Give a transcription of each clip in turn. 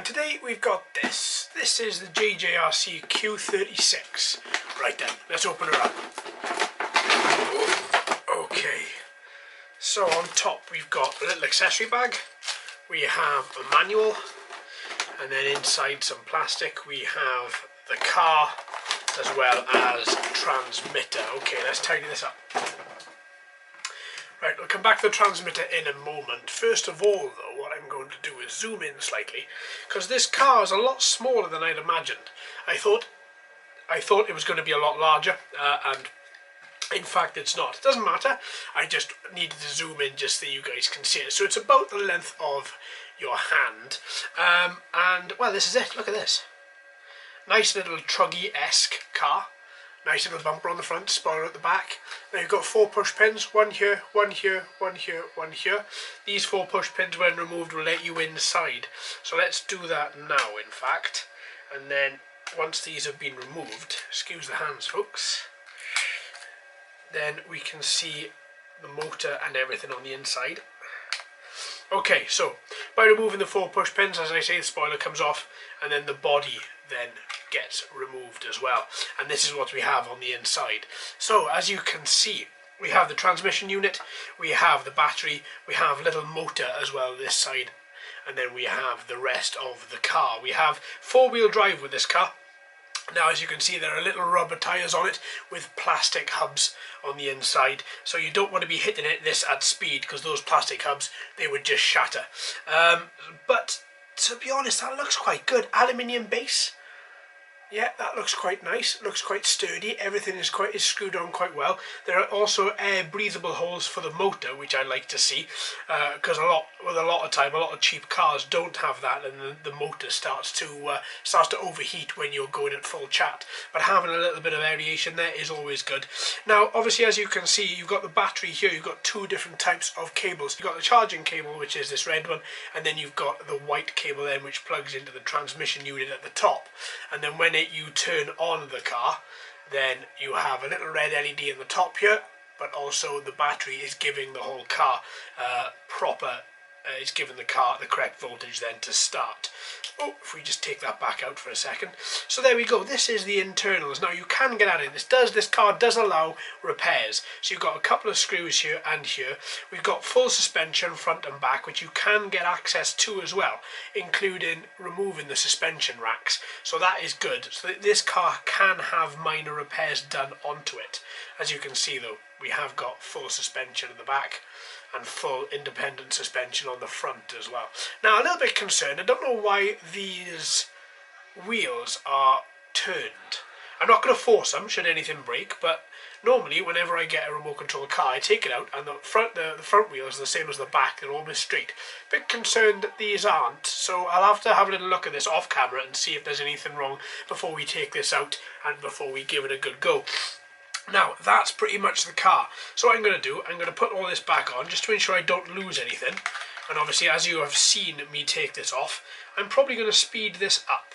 today we've got this. This is the JJRC Q36. Right then, let's open her up. Okay, so on top we've got a little accessory bag. We have a manual, and then inside some plastic we have the car as well as transmitter. Okay, let's tidy this up. Right, we'll come back to the transmitter in a moment. First of all though, what I'm going to do is zoom in slightly, because this car is a lot smaller than I'd imagined. I thought it was going to be a lot larger, and in fact it's not. It doesn't matter, I just needed to zoom in just so you guys can see it. So it's about the length of your hand, and well, this is it. Look at this. Nice little truggy-esque car. Nice little bumper on the front, spoiler at the back. Now you've got 4 push pins, one here, one here, one here, one here. These 4 push pins, when removed, will let you inside. So let's do that now, in fact. And then once these have been removed, excuse the hands folks, then we can see the motor and everything on the inside. Okay, so by removing the 4 push pins, as I say, the spoiler comes off, and then the body then gets removed as well. And this is what we have on the inside. So as you can see, we have the transmission unit, we have the battery, we have a little motor as well this side, and then we have the rest of the car. We have 4-wheel drive with this car. Now, as you can see, there are little rubber tyres on it with plastic hubs on the inside, so you don't want to be hitting this at speed, because those plastic hubs, they would just shatter. But to be honest, that looks quite good. Aluminium base. Yeah, that looks quite nice. Looks quite sturdy. Everything is screwed on quite well. There are also air breathable holes for the motor, which I like to see, because a lot of cheap cars don't have that, and the motor starts to overheat when you're going at full chat. But having a little bit of aeration there is always good. Now, obviously, as you can see, you've got the battery here. You've got 2 different types of cables. You've got the charging cable, which is this red one, and then you've got the white cable then, which plugs into the transmission unit at the top. And then when you turn on the car, then you have a little red LED in the top here, but also the battery is giving the whole car is giving the car the correct voltage then to start. Oh, if we just take that back out for a second. So there we go. This is the internals. Now you can get at it. This car does allow repairs. So you've got a couple of screws here and here. We've got full suspension front and back, which you can get access to as well, including removing the suspension racks. So that is good. So this car can have minor repairs done onto it. As you can see though, we have got full suspension at the back and full independent suspension on the front as well. Now, a little bit concerned, I don't know why these wheels are turned. I'm not going to force them should anything break, but normally whenever I get a remote control car, I take it out and the front wheels are the same as the back, they're almost straight. Bit concerned that these aren't, so I'll have to have a little look at this off camera and see if there's anything wrong before we take this out and before we give it a good go. Now, that's pretty much the car. So what I'm going to do, I'm going to put all this back on just to ensure I don't lose anything. And obviously, as you have seen me take this off, I'm probably going to speed this up.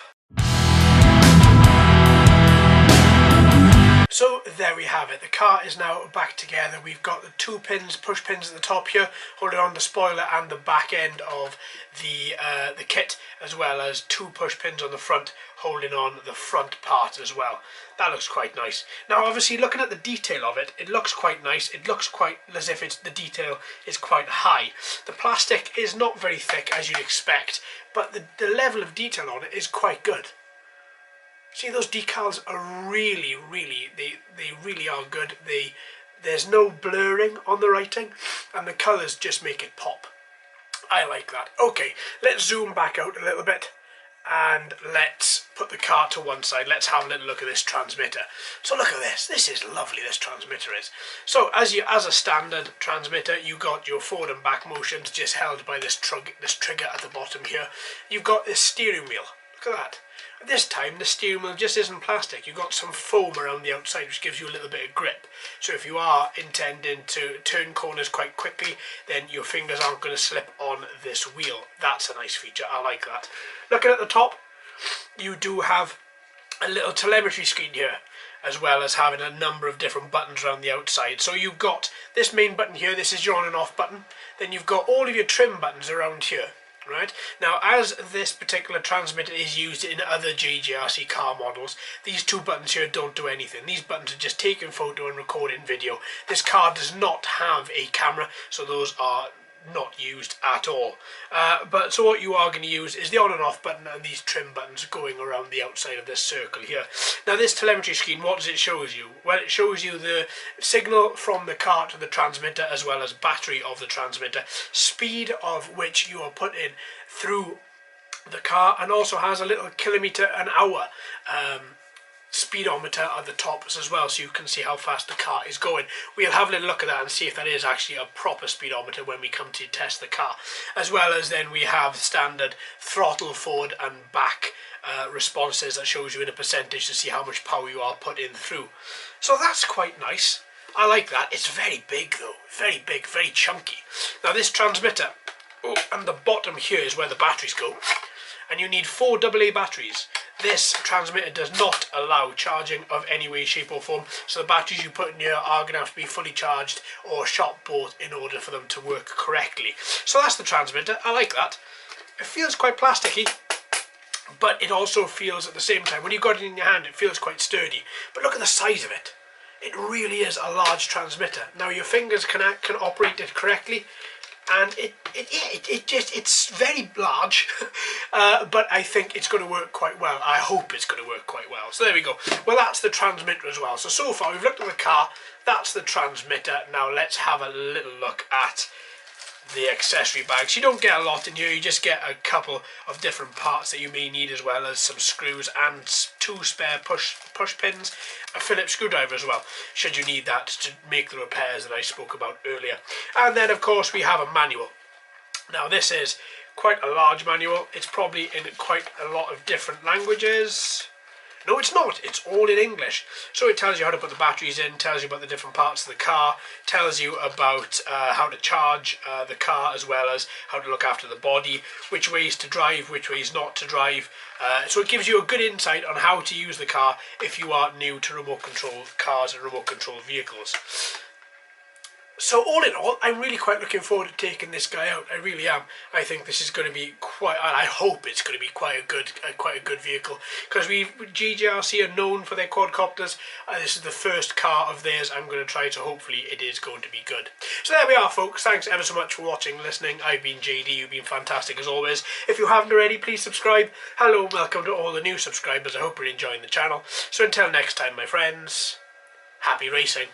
So there we have it. The car is now back together. We've got the 2 push pins at the top here, holding on the spoiler and the back end of the kit, as well as 2 push pins on the front, holding on the front part as well. That looks quite nice. Now, obviously, looking at the detail of it, it looks quite nice. It looks quite as if the detail is quite high. The plastic is not very thick, as you'd expect, but the level of detail on it is quite good. See, those decals are really are good. There's no blurring on the writing, and the colours just make it pop. I like that. Okay, let's zoom back out a little bit, and let's put the car to one side. Let's have a little look at this transmitter. So look at this. This is lovely, this transmitter is. So as a standard transmitter, you got your forward and back motions just held by this trigger at the bottom here. You've got this steering wheel. Look at that. This time the steering wheel just isn't plastic. You've got some foam around the outside which gives you a little bit of grip. So if you are intending to turn corners quite quickly, then your fingers aren't going to slip on this wheel. That's a nice feature. I like that. Looking at the top, you do have a little telemetry screen here, as well as having a number of different buttons around the outside. So you've got this main button here. This is your on and off button. Then you've got all of your trim buttons around here. Right, now as this particular transmitter is used in other JJRC car models, these two buttons here don't do anything. These buttons are just taking photo and recording video. This car does not have a camera, so those are not used at all. So what you are going to use is the on and off button and these trim buttons going around the outside of this circle here. Now this telemetry screen, what does it show you? Well, it shows you the signal from the car to the transmitter, as well as battery of the transmitter, speed of which you are putting through the car, and also has a little kilometre an hour speedometer at the top as well, so you can see how fast the car is going. We'll have a little look at that and see if that is actually a proper speedometer when we come to test the car. As well as then we have standard throttle forward and back responses that shows you in a percentage to see how much power you are putting through. So that's quite nice. I like that. It's very big though, very big, very chunky. Now this transmitter, and the bottom here is where the batteries go, and you need 4 AA batteries. This transmitter does not allow charging of any way, shape or form, so the batteries you put in here are going to have to be fully charged or shop bought in order for them to work correctly. So that's the transmitter. I like that. It feels quite plasticky, but it also feels at the same time, when you've got it in your hand, it feels quite sturdy. But look at the size of it. It really is a large transmitter. Now your fingers can operate it correctly, and it's very large, but I think it's going to work quite well. I hope it's going to work quite well. So there we go. Well, that's the transmitter as well. So far we've looked at the car, that's the transmitter. Now let's have a little look at the accessory bags. You don't get a lot in here, you just get a couple of different parts that you may need, as well as some screws and 2 spare push pins, a Phillips screwdriver as well, should you need that to make the repairs that I spoke about earlier. And then of course we have a manual. Now this is quite a large manual. It's probably in quite a lot of different languages. No, it's not. It's all in English. So it tells you how to put the batteries in, tells you about the different parts of the car, tells you about how to charge the car, as well as how to look after the body, which ways to drive, which ways not to drive. So it gives you a good insight on how to use the car if you are new to remote control cars and remote control vehicles. So all in all, I'm really quite looking forward to taking this guy out. I really am. I think this is going to be quite, and I hope it's going to be quite a good vehicle, because JJRC are known for their quadcopters. This is the first car of theirs I'm going to try, so hopefully it is going to be good. So there we are, folks. Thanks ever so much for watching and listening. I've been JD. You've been fantastic as always. If you haven't already, please subscribe. Hello, welcome to all the new subscribers. I hope you're enjoying the channel. So until next time, my friends, happy racing.